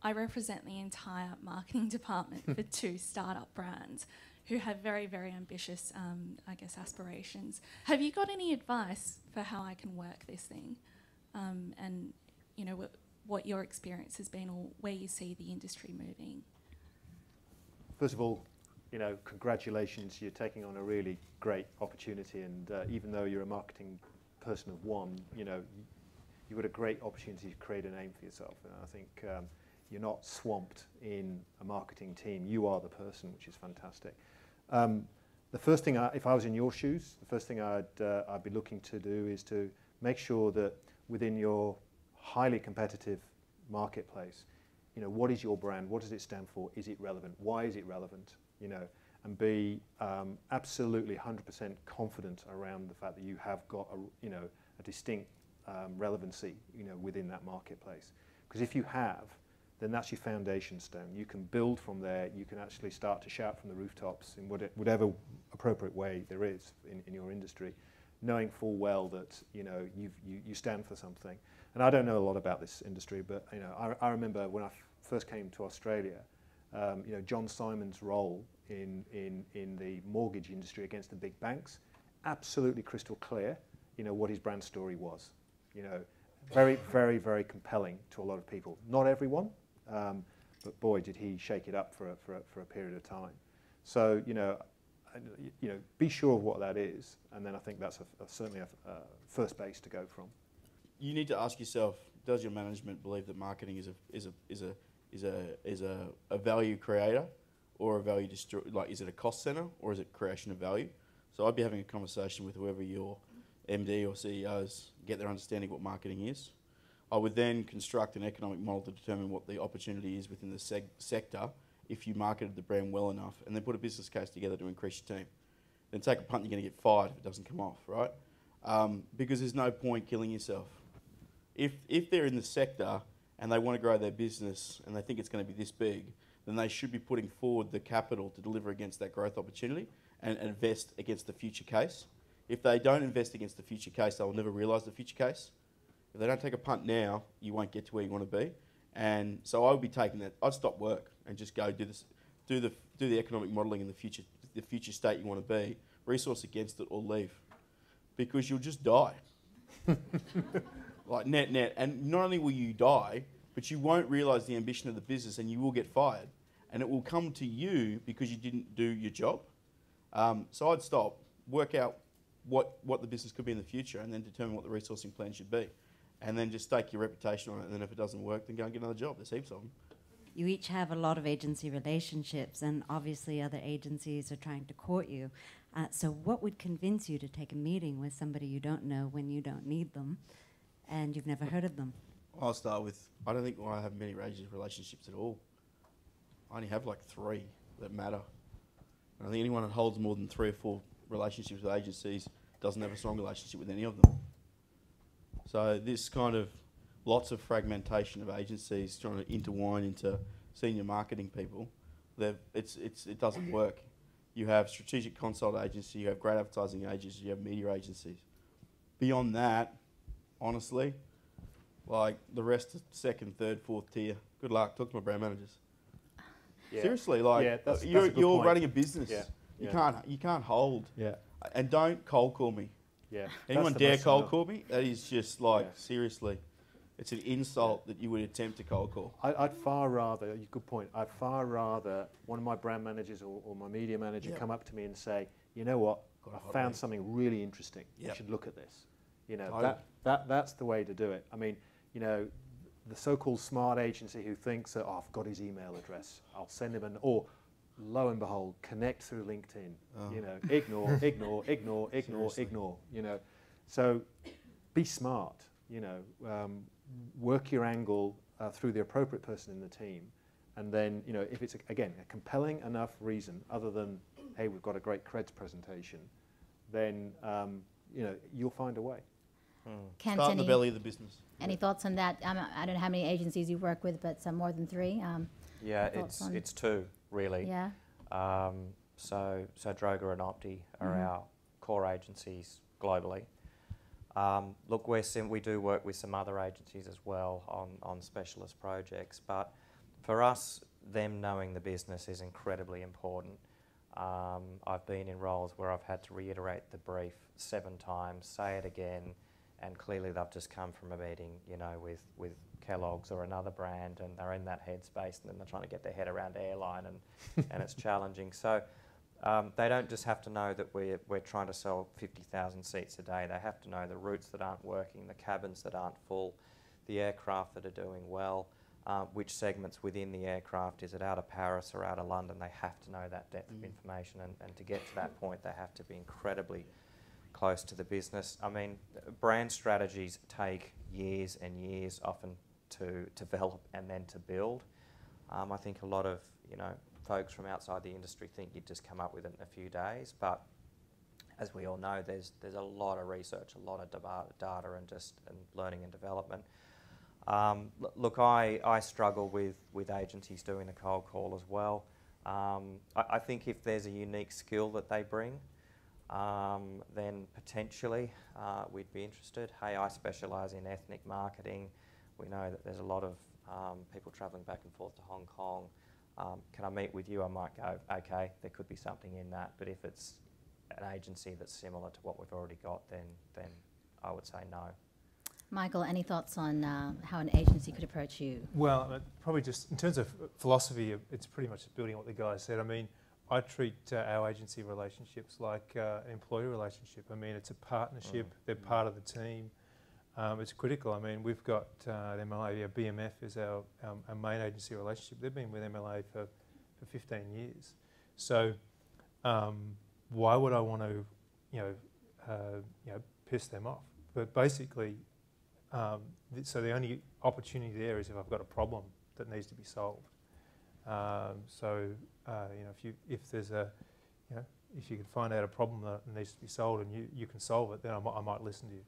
I represent the entire marketing department for two startup brands who have very, very ambitious, aspirations. Have you got any advice for how I can work this thing? And, what your experience has been or where you see the industry moving? First of all, congratulations, you're taking on a really great opportunity, and even though you're a marketing person of one, you've got a great opportunity to create a name for yourself. And I think you're not swamped in a marketing team. You are the person, which is fantastic. The first thing, if I was in your shoes, the first thing I'd be looking to do is to make sure that within your highly competitive marketplace, what is your brand? What does it stand for? Is it relevant? Why is it relevant? And be absolutely 100% confident around the fact that you have got a distinct relevancy, within that marketplace. Because if you have, then that's your foundation stone. You can build from there. You can actually start to shout from the rooftops in whatever appropriate way there is in your industry, knowing full well that you stand for something. And I don't know a lot about this industry, but I remember when I first came to Australia, John Simon's role in the mortgage industry against the big banks, absolutely crystal clear, what his brand story was. Very, very, very compelling to a lot of people. Not everyone, but boy, did he shake it up for a period of time. So, be sure of what that is, and then I think that's certainly a first base to go from. You need to ask yourself: does your management believe that marketing is a value creator or a value destroyer? Like, is it a cost center or is it creation of value? So I'd be having a conversation with whoever your MD or CEOs, get their understanding of what marketing is. I would then construct an economic model to determine what the opportunity is within the sector if you marketed the brand well enough, and then put a business case together to increase your team. Then take a punt, you're going to get fired if it doesn't come off, right? Because there's no point killing yourself. If they're in the sector and they want to grow their business and they think it's going to be this big, then they should be putting forward the capital to deliver against that growth opportunity and invest against the future case. If they don't invest against the future case, they will never realise the future case. If they don't take a punt now, you won't get to where you want to be. And so I would be taking that. I'd stop work and just go do the economic modelling in the future state you want to be, resource against it or leave, because you'll just die. Like net. And not only will you die, but you won't realise the ambition of the business and you will get fired. And it will come to you because you didn't do your job. So I'd stop, work out what the business could be in the future, and then determine what the resourcing plan should be. And then just stake your reputation on it, and then if it doesn't work, then go and get another job. There's heaps of them. You each have a lot of agency relationships, and obviously other agencies are trying to court you. So what would convince you to take a meeting with somebody you don't know when you don't need them and you've never heard of them? I'll start with, I don't think I have many agency relationships at all. I only have like 3 that matter. And I think anyone that holds more than 3 or 4 relationships with agencies doesn't have a strong relationship with any of them. So this kind of lots of fragmentation of agencies trying to intertwine into senior marketing people, it doesn't work. You have strategic consult agencies, you have great advertising agencies, you have media agencies. Beyond that, honestly, like the rest of 2nd, 3rd, 4th tier, good luck. Talk to my brand managers. Yeah. Seriously, like that's you're running a business. Yeah. You can't hold. Yeah. And don't cold call me. Yeah. Anyone dare cold call me? That is just like seriously. It's an insult that you would attempt to cold call. I'd far rather, good point, I'd far rather one of my brand managers or my media manager come up to me and say, you know what, I found something really interesting. You should look at this. That's the way to do it. I mean, the so-called smart agency who thinks that, I've got his email address, I'll send him or lo and behold, connect through LinkedIn. Ignore. So be smart. Work your angle through the appropriate person in the team, and then if it's a compelling enough reason, other than hey, we've got a great creds presentation, then you'll find a way. Kent, start in the belly of the business. Any thoughts on that? I don't know how many agencies you work with, but some more than 3. Yeah, it's 2 really. Yeah. So Droga and Opti are our core agencies globally. Look, we do work with some other agencies as well on specialist projects, but For us, them knowing the business is incredibly important. I've been in roles where I've had to reiterate the brief 7 times, say it again, and clearly they've just come from a meeting, with Kellogg's or another brand, and they're in that headspace, and then they're trying to get their head around airline, and it's challenging. So they don't just have to know that we're trying to sell 50,000 seats a day. They have to know the routes that aren't working, the cabins that aren't full, the aircraft that are doing well, which segments within the aircraft. Is it out of Paris or out of London? They have to know that depth of information, and to get to that point, they have to be incredibly close to the business. I mean, brand strategies take years and years often to develop and then to build. I think a lot of folks from outside the industry think you'd just come up with it in a few days, but as we all know, there's a lot of research, a lot of data, and learning and development. Look, I struggle with agencies doing the cold call as well. I think if there's a unique skill that they bring, then potentially we'd be interested. Hey, I specialise in ethnic marketing. We know that there's a lot of people travelling back and forth to Hong Kong. Can I meet with you? I might go, okay, there could be something in that. But if it's an agency that's similar to what we've already got, then I would say no. Michael, any thoughts on how an agency could approach you? Well, probably just in terms of philosophy, it's pretty much building on what the guys said. I mean, I treat our agency relationships like an employee relationship. I mean, it's a partnership. They're part of the team. It's critical. I mean, we've got MLA, BMF is our main agency relationship. They've been with MLA for 15 years. So why would I want to, piss them off? But basically, so the only opportunity there is if I've got a problem that needs to be solved. If there's if you can find out a problem that needs to be solved and you can solve it, then I might listen to you.